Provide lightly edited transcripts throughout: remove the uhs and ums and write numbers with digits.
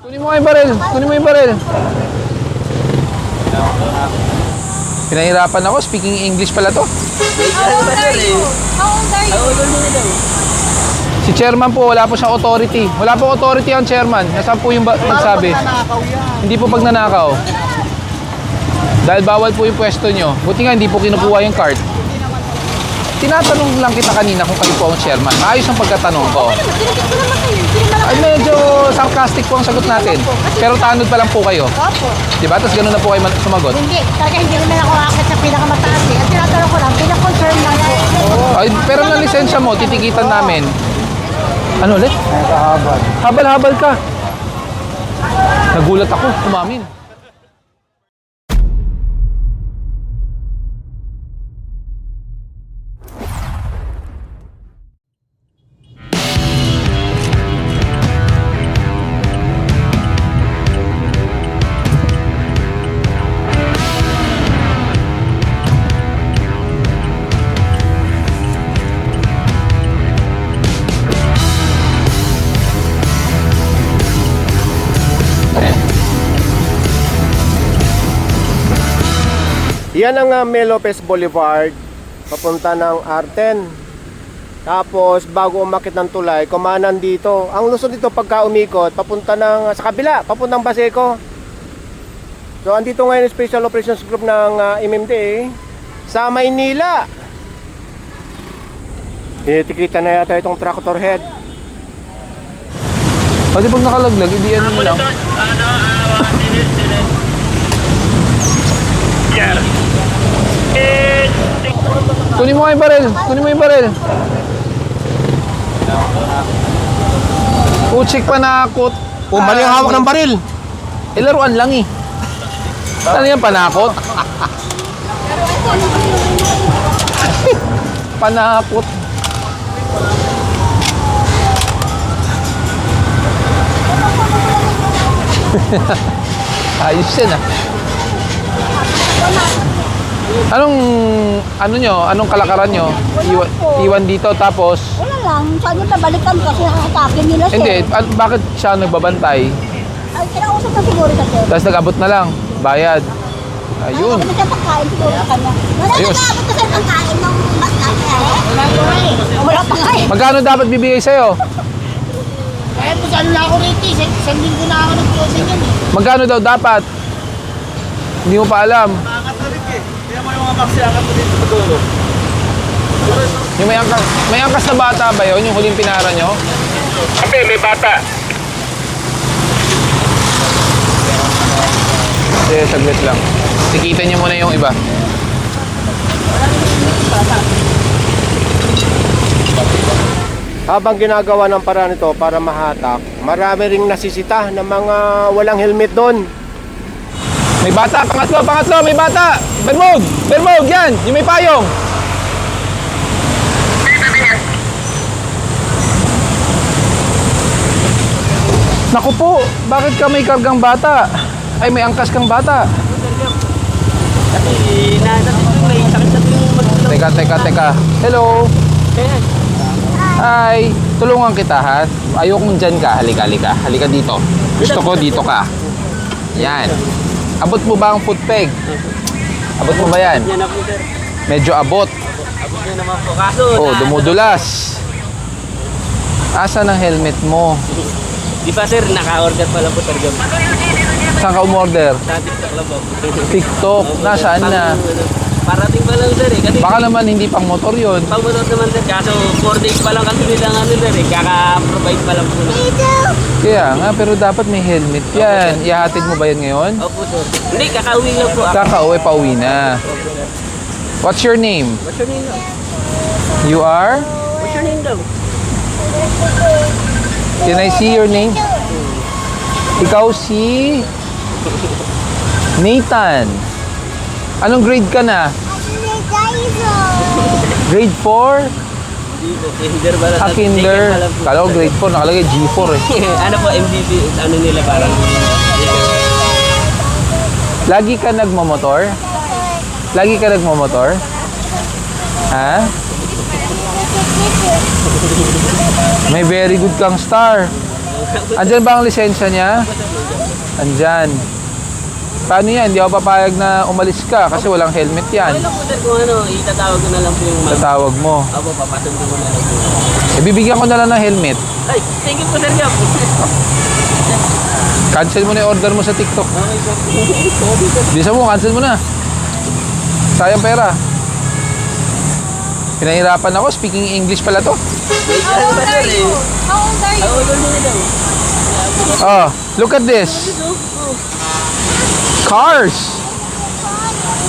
Kunin mo yung baril. Kunin mo yung baril. Pinahirapan ako. Speaking English pala to. How old are you? Si chairman po, wala po siyang authority. Wala po authority ang chairman. Nasaan po yung nagsabi? Hindi po pag nanakaw. Dahil bawal po yung pwesto nyo. Buti nga hindi po kinukuha yung card. Tinatanong lang kita kanina kung kayo po ang chairman. Maayos ang pagkatanong ko. Ay, medyo sarcastic po ang sagot natin. Pero tanod pa lang po kayo. Opo. Diba? Tapos ganun na po kayo sumagot. Hindi. Talaga hindi naman ako akit sa pinakamataas eh. At tinatanong ko lang, pinakonfirm lang po. Ay, pero na lisensya mo, titikitan namin. Ano ulit? Habal. Habal-habal ka. Nagulat ako, umamin. Yan ang May Lopez Boulevard papunta ng Arten. Tapos bago umakit ng tulay, kumanan dito. Ang lusot dito pagka umikot, papunta ng sa kabila, papuntang Baseco. So andito ngayon yung Special Operations Group ng MMDA sa Maynila. Titikita na yata itong tractor head. Pwede pag nakalaglag, hindi ano mo lang. Kunin mo yung baril. Kunin mo yung baril. Utsik panakot. Mali ang hawak ng baril. Laruan lang eh. Ano yan, panakot? Panakot. Ayos yan ah. Anong kalakaran nyo? Iwan dito tapos? Wala lang. Sabi na balikan kasi nakakatake nila siya. Hindi, bakit siya nagbabantay? Ay, kinausap na siguro sa sir. Tapos nag-abot na lang, bayad. Ayun. Ay, siya pagkain siguro sa kanya. Wala Ayos. na abot kasi pagkain ng mas laki. Wala pa nga eh. Magkano dapat bibigay sa'yo? Kahit kung saan na ako rito, isang linggo na ako nag-closing yan eh. Magkano daw dapat? Hindi mo pa alam. Kaya mo yung mga maksiakan mo dito sa dulo. Yung may angkas na bata ba yun? Yung huling pinara nyo? Kape, may bata. Sige, saglit lang. Tikitan nyo muna yung iba. Habang ginagawa ng paraan ito para mahatak, marami ring nasisita ng mga walang helmet doon. May bata! Pangatlo! May bata! Bermog! Yan! Yung may payong! Naku po! Bakit ka may kargang bata? Ay, may angkas kang bata. Kasi may sakit sa tuwing Teka. Hello! Hi! Tulungan kita ha. Ayokong dyan ka. Halika dito. Gusto ko dito ka. Yan. Abot mo ba ang foot peg? Abot mo ba yan? Yan na po, sir. Medyo abot. Abot nyo naman po. Kaso, Oh, dumudulas. Asa ng helmet mo? di ba, sir, naka-order pa lang po, sir. Saan ka umorder? Sa TikTok lang po. TikTok. Nasaan na? Parating pa lang, sir, eh. Kasi Baka naman hindi pang motor yun. pag-motor naman, sir. Kaso, 4 days pa lang kasi nilang ano, sir, eh. Kaka-provide pa lang po. Kaya nga, pero dapat may helmet yan. Ihahatid mo ba yan ngayon? Opo, sir. Hindi, kakauwi lang po. Kakauwi, pauwi na. What's your name? What's your name daw? You are? What's your name daw? Can I see your name? Ikaw si Nathan. Anong grade ka na? Grade 4? Hindi po, kinder ba lang? Kinder. Kala ko grade 4, nakalagay G4 eh. Ano po, MVP, ano nila parang... Lagi ka nagmamotor? Lagi ka nagmamotor? Ha? May very good kang star. Andyan ba ang lisensya niya? Andyan. Paano yan? Hindi ako papayag na umalis ka kasi walang helmet yan. Okay lang po sir kung ano, itatawag ko na lang po yung ma'am. Tatawag mo. Opo, papasundo ko na lang po. Bibigyan ko na lang ng helmet. Ay, thank you po sir Gab. Cancel mo na yung order mo sa TikTok. Okay sir. Bisa mo, cancel mo na. Sayang pera. Pinahirapan ako. Speaking English pala to. Wait lang ba sir eh? How old are you? How old are you daw? Oh, look at this. Cars.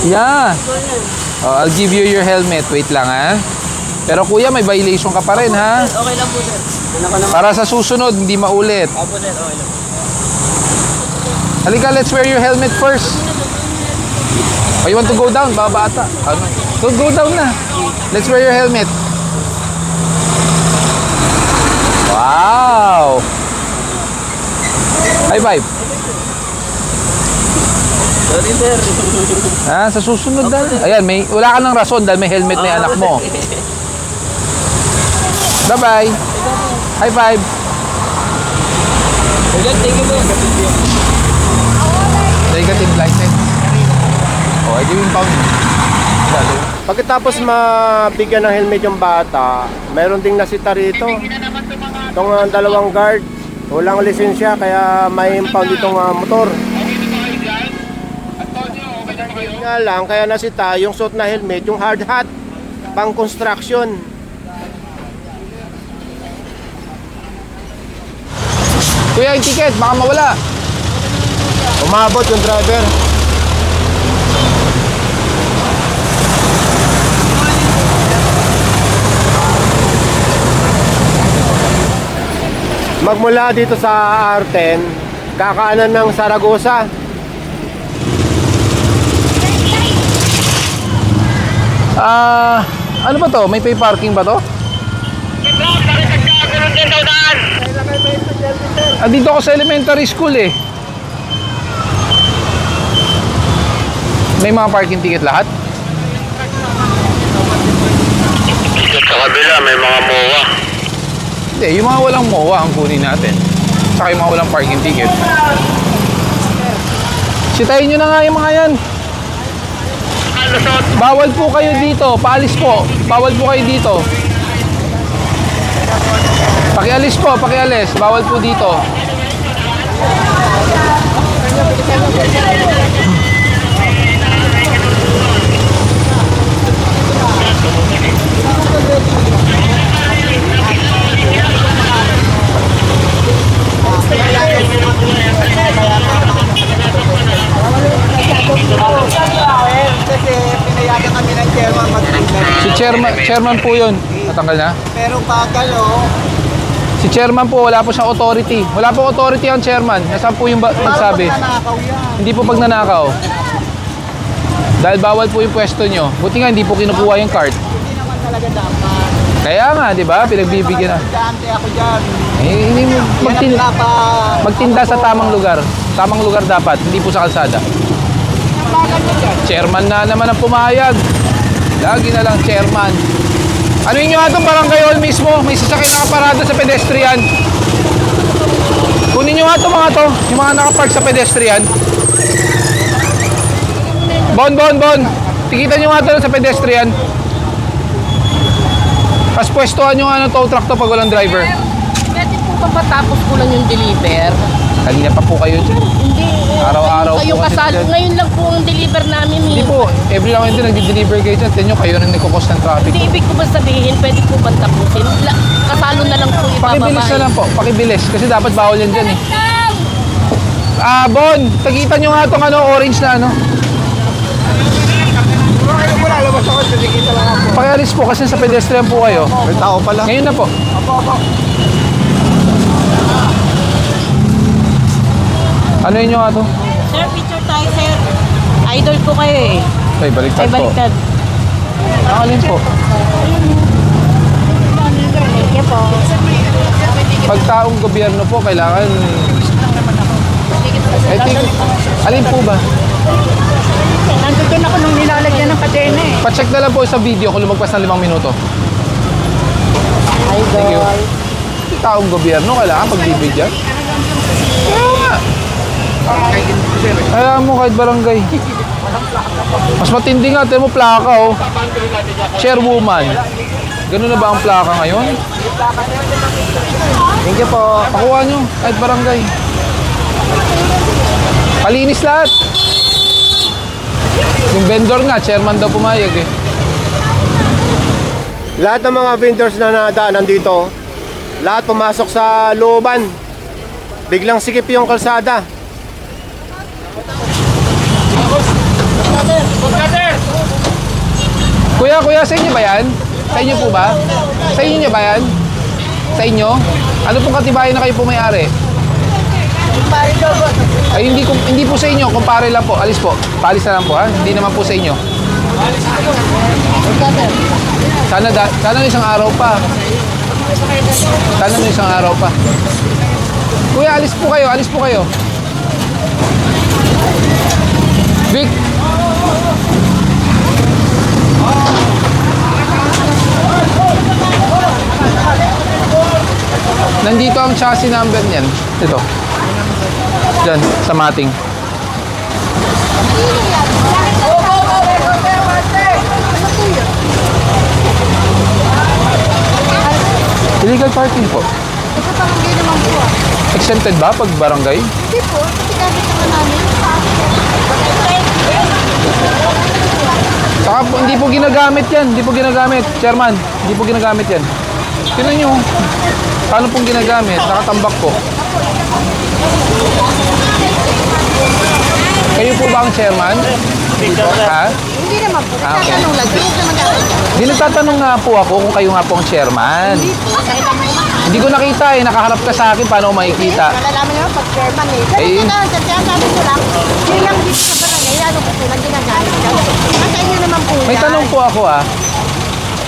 Yeah. Oh, I'll give you your helmet. Wait lang ha. Pero kuya, may violation ka pa rin ha. Okay lang po sir. Ano ko naman? Para sa susunod, hindi maulit. Opo sir, okay lang. Halika, let's wear your helmet first. Oh, you want to go down? Baba ata. Ano? Go down na. Let's wear your helmet. Wow! High five. Sorry sir. Ha, sa susunod na. Ayan, wala ka ng rason dahil may helmet na yung anak mo. Bye-bye. High five. Thank you po. Negative license. Oh, I give him pound. Pagkatapos mabigyan ng helmet yung bata, mayroon ding nasita rito. Itong dalawang guard, walang lisensya kaya may impound itong motor. Yun nga lang, kaya nasita yung suot na helmet, yung hard hat, pang construction. Kuya, yung ticket, baka mawala. Umabot yung driver. Magmula dito sa R10, kakaanan ng Saragosa. Ano ba to? May pay parking ba to? Dito ako sa elementary school eh. May mga parking ticket lahat? Sa kabila, may mga MOA. Hindi, yung mga walang MOA ang kunin natin. Saka yung mga walang parking ticket. Sitayin nyo na nga yung mga yan. Bawal po kayo dito. Paalis po. Bawal po kayo dito. Pakialis po, pakialis. Bawal po dito. Kasi pinayagan kami ng chairman mag-treatment. Si chairman po yun. Natanggal na? Pero pagkalo, Si chairman po, wala po siyang authority. Wala po authority ang chairman. Nasaan po yung nagsabi? nanakaw yan. Hindi po pag nanakaw. Dahil bawal po yung pwesto nyo. Buti nga hindi po kinukuha yung cart. Hindi naman talaga dapat. Kaya nga, di ba? Pinagbibigyan na. Dante ako dyan. Eh, hindi mo magtinda sa tamang lugar. Tamang lugar dapat, hindi po sa kalsada. Chairman na naman ang pumayag. Lagi na lang chairman. Ano yun nga itong barangay hall mismo? May sasakyan nakaparada sa pedestrian. Kunin nyo nga ito mga to. Yung mga nakapark sa pedestrian. Bon. Tikitan nyo nga ito sa pedestrian. Tapos pwestuhan nyo nga ng tow truck to pag walang driver. Pwede po ba matapos ko lang yung deliver? Kanina pa po kayo dyan. Hindi. Araw-araw po Kayong kasi kasal. dyan. Ngayon lang po ang deliver namin. Hindi po. Every now and then nag-deliver kayo dyan. Tignan nyo kayo rin nagkukos ng traffic. Hindi ibig ko ba sabihin, pwede po bang tapusin? Kasalo na lang po ibababa. Pakibilis na lang po. Pakibilis. Kasi dapat bawal yan dyan eh. Bon, tagitan nyo nga itong orange na ano. Pakialis po kasi sa pedestrian po kayo. May tao pala. Ngayon na po. Ano yun nyo nga to? Sir, picture tayo, sir. Idol po kayo eh. Ay, baliktad Ay, po. baliktad. Nakalin po. Thank you po. Pag taong gobyerno po, kailangan... I think, alin po ba? Nandun ako nung nilalagyan ng kadena eh. Pacheck na lang po sa video kung lumagpas ng 5 minuto. Thank you. Taong gobyerno, kailangan pagbibigyan. Kaya mo kahit barangay. Mas matindi nga, tingnan mo plaka oh. Chairwoman. Ganun na ba ang plaka ngayon? Thank you po. Pakuha nyo, kahit barangay. Palinis lahat. Yung vendor nga, chairman daw pumayag eh. Lahat ng mga vendors na nadaanan dito, lahat pumasok sa looban. Biglang sikip yung kalsada. Kuya, sa inyo ba yan? Sa inyo po ba? Sa inyo ba yan? Sa inyo? Ano pong katibayan na kayo po may-ari? Ay, hindi po sa inyo. Kumpare lang po. Alis po. Paalis na lang po ha. Hindi naman po sa inyo. Sana isang araw pa. Sana isang araw pa. Kuya, alis po kayo. Alis po kayo. Vic. Nandito ang chassis number niyan. Ito. Diyan, sa mating. Illegal parking po. Ito barangay naman po. Exempted ba pag barangay? Hindi po, kasi gamit naman namin. Saka po, hindi po ginagamit yan. Hindi po ginagamit. Chairman, hindi po ginagamit yan. Tingnan nyo. Paano pong ginagamit? Nakatambak po. Kayo po ba ang chairman? Ha? Hindi naman po. Ah, okay. Nagtatanong lang. Hindi naman gamit. Hindi nagtatanong nga po ako kung kayo nga po ang chairman. Hindi ko nakita eh. Nakaharap ka sa akin. Paano ko makikita? Malalaman naman pag chairman eh. Pero Eh. ito na, sabi ko lang, yun lang dito sa barangay, ano ko po lang ginagamit. Nasa inyo naman po May yan. tanong po ako ah.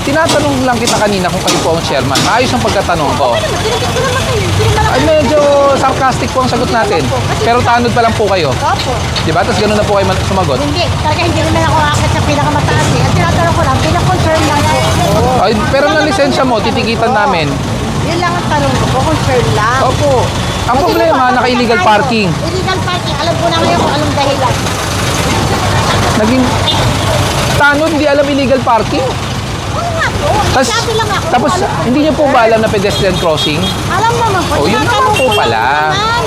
Tinatanong lang kita kanina kung kayo po ang chairman. Maayos ang pagkatanong ko. Tinigit ko naman kayo. Hindi naman Ay, medyo sarcastic po ang sagot natin. Pero tanod pa lang po kayo. Opo. Diba? Tapos ganun na po kayo sumagot. Hindi. Talaga hindi naman ako akit sa pinakamataas eh. Ang tinatanong ko lang, pinakoncern lang po. Ay, pero na lisensya mo, titikitan namin. Yun lang ang tanong ko, concern lang. Opo. Ang problema, naka-illegal parking. Illegal parking. Alam ko na ngayon kung anong dahilan. Naging tanod, di alam illegal parking. Oo nga po. Tas, Sabi lang ako. tapos, kung ano- hindi niyo po ba alam na pedestrian crossing? Alam naman po. Oh, yun tinatanong naman po ko lang pala. naman.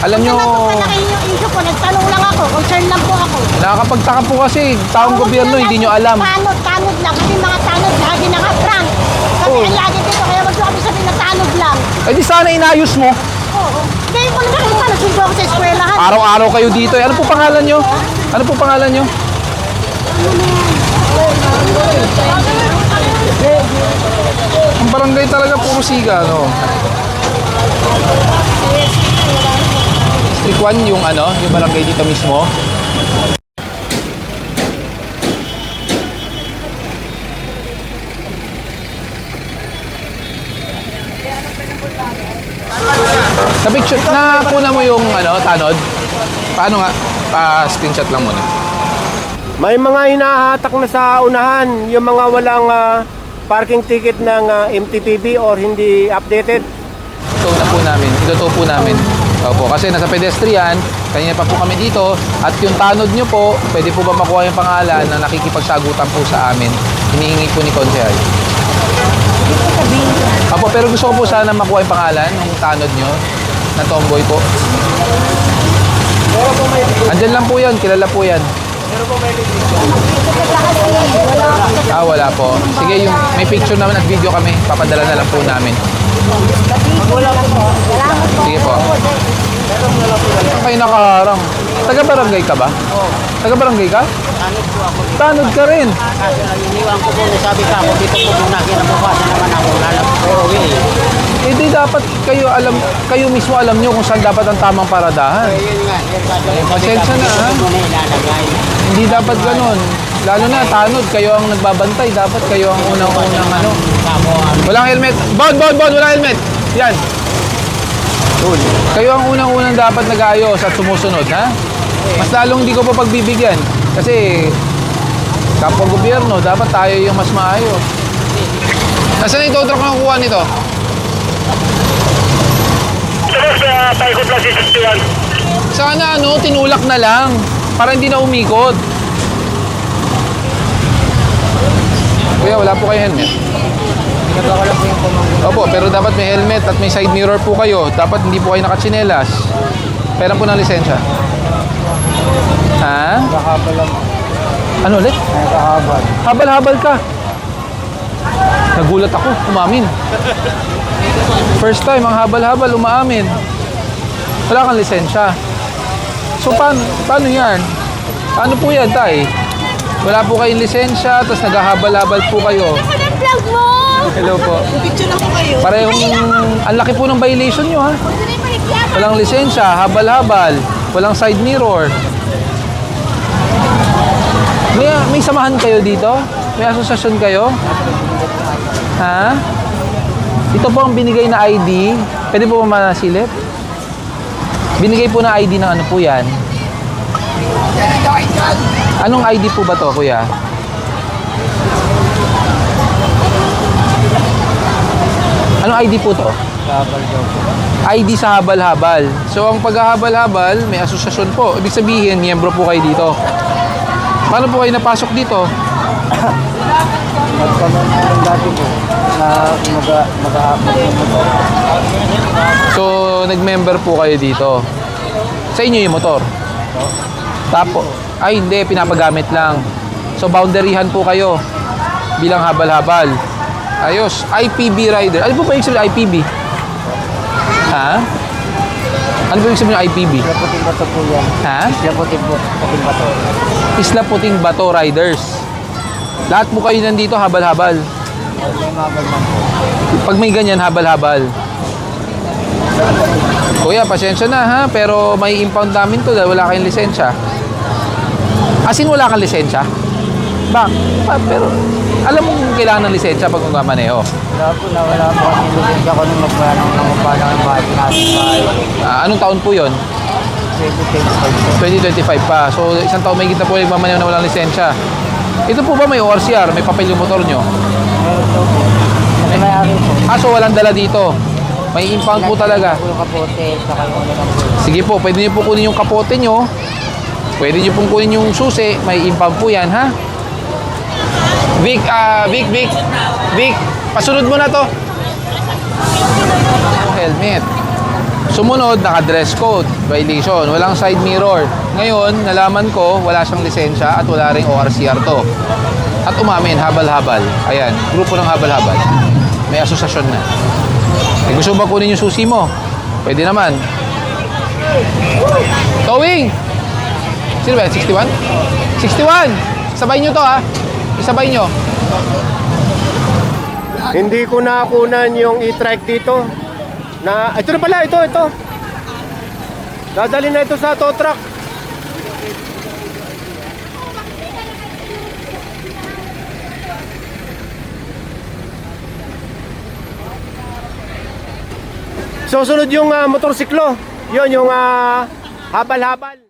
Alam Kung nyo, naman po malaki yung issue ko, nagtanong lang ako. Concern lang po ako. nakakapagtaka po kasi, taong gobyerno, hindi nyo alam. Tanod lang. Kasi mga tanod, lagi naka-front. Kasi Oh. ang lagi dito, kaya wag kami sabihin na tanod lang. Eh di sana inayos mo. Oo. Ngayon ko naman kita, nagsundo ako sa eskwelahan. Araw-araw kayo dito. Eh, ano po pangalan nyo? Ano po pangalan nyo? Ang barangay talaga puro siga, no? District 1 yung ano, yung barangay dito mismo. Sa picture, nakuna mo yung ano, tanod? Paano nga? Pa-screenshot lang muna. May mga hinahatak na sa unahan, yung mga walang parking ticket ng MTPB or hindi updated. Ito na po namin. Ito po namin. Opo, kasi nasa pedestrian, kanina pa po kami dito, at yung tanod nyo po, pwede po ba makuha yung pangalan na nakikipagsagutan po sa amin? Hinihingi po ni Konsehal. Opo, pero gusto ko po sana makuha yung pangalan ng tanod nyo na tomboy po. Andyan lang po yan, kilala po yan. Ah, wala po. Sige, yung may picture naman at video kami, papadala na lang po namin. Sige po. Saan kayo nakaharang? Taga-barangay ka ba? Taga-barangay ka? Tanod po ako. Tanod ka rin. Kasi iniwan ko po, sabi ka ako, dito po muna kinabukasan naman ako. Lalap ko uwi. Eh di dapat kayo alam, kayo mismo alam nyo kung saan dapat ang tamang paradahan. Yun nga, Pasensya na, ha? Muna ilalagay. Hindi dapat ganun. Lalo na tanod, kayo ang nagbabantay. Dapat kayo ang unang-unang ano. Ako, Walang helmet. Bon! Walang helmet! Yan. Kayo ang unang-unang dapat nag-ayos at sumusunod, ha? Mas lalong hindi ko pa pagbibigyan. Kasi kapwa gobyerno, dapat tayo yung mas maayos. Nasaan ito? Truck na kukuha nito? Ito boss, Taiko Plus 61. Sana ano, tinulak na lang para hindi na umikot. Kuya, wala po kayo helmet. Opo, pero dapat may helmet at may side mirror po kayo. Dapat hindi po kayo nakatsinelas. Pera po ng lisensya. Ha? Nakahabal lang. Ano ulit? Nakahabal. Habal-habal ka. Nagulat ako, umamin. First time, ang habal-habal, umaamin. Wala kang lisensya. So, paano yan? Paano po yan, tay? Wala po kayong lisensya, tapos naghahabal-habal po kayo. Ako ng vlog mo! Hello po. Picture lang ko kayo. Parehong, ang laki po ng violation nyo, ha? Walang lisensya, habal-habal, walang side mirror. May samahan kayo dito? May asosasyon kayo? Ha? Ito po ang binigay na ID. Pwede po ba manasilip? Binigay po na ID ng ano po yan? Anong ID po ba to, kuya? Anong ID po to? ID sa habal-habal. So, ang paghahabal-habal, may asosasyon po. Ibig sabihin, miyembro po kayo dito. Paano po kayo napasok dito? Dati po na So, nag-member po kayo dito. Sa inyo yung motor? Tapo. Ay, hindi. Pinapagamit lang. So, boundaryhan po kayo bilang habal-habal. Ayos. IPB rider. Ano po ba yung sabihin IPB? Ha? Ano ba yung sabihin ng IPB? Isla Puting Bato po yan. Ha? Isla Puting Bato. Isla Puting Bato Riders. Lahat po kayo nandito habal-habal. May mabal man po. Pag may ganyan, habal-habal. Kuya, pasensya na ha, pero may impound namin to dahil wala kayong lisensya. As in, wala kang lisensya? Pero, alam mo kung kailangan ng lisensya pag magmamaneho. Wala po kasi lisensya ko nung magpalang ng bahay natin bahay. Anong taon po yon? 2025 2025 pa. So, isang taon may kita po yung magmamaneho na walang lisensya. Ito po ba may ORCR? May papel yung motor nyo? Meron daw po. May-ari po. So walang dala dito. May impound po talaga. Yung kapote, saka yung ano lang po. Sige po, pwede niyo po kunin yung kapote nyo. Pwede niyo pong kunin yung susi. May impound po yan, ha? Vic, pasunod mo na to. Helmet. Sumunod, naka-dress code. Violation. Walang side mirror. Ngayon, nalaman ko, wala siyang lisensya at wala ring ORCR to. At umamin, habal-habal. Ayan, grupo ng habal-habal. May asosasyon na. Gusto mo ba kunin yung susi mo? Pwede naman. Towing! Sino ba? 61? 61! Sabay nyo to, ha? Isabay nyo. Hindi ko nakunan yung e-trike dito. Ito na pala, ito. Dadali na ito sa tow truck. Susunod yung motorsiklo. Yun, yung habal-habal.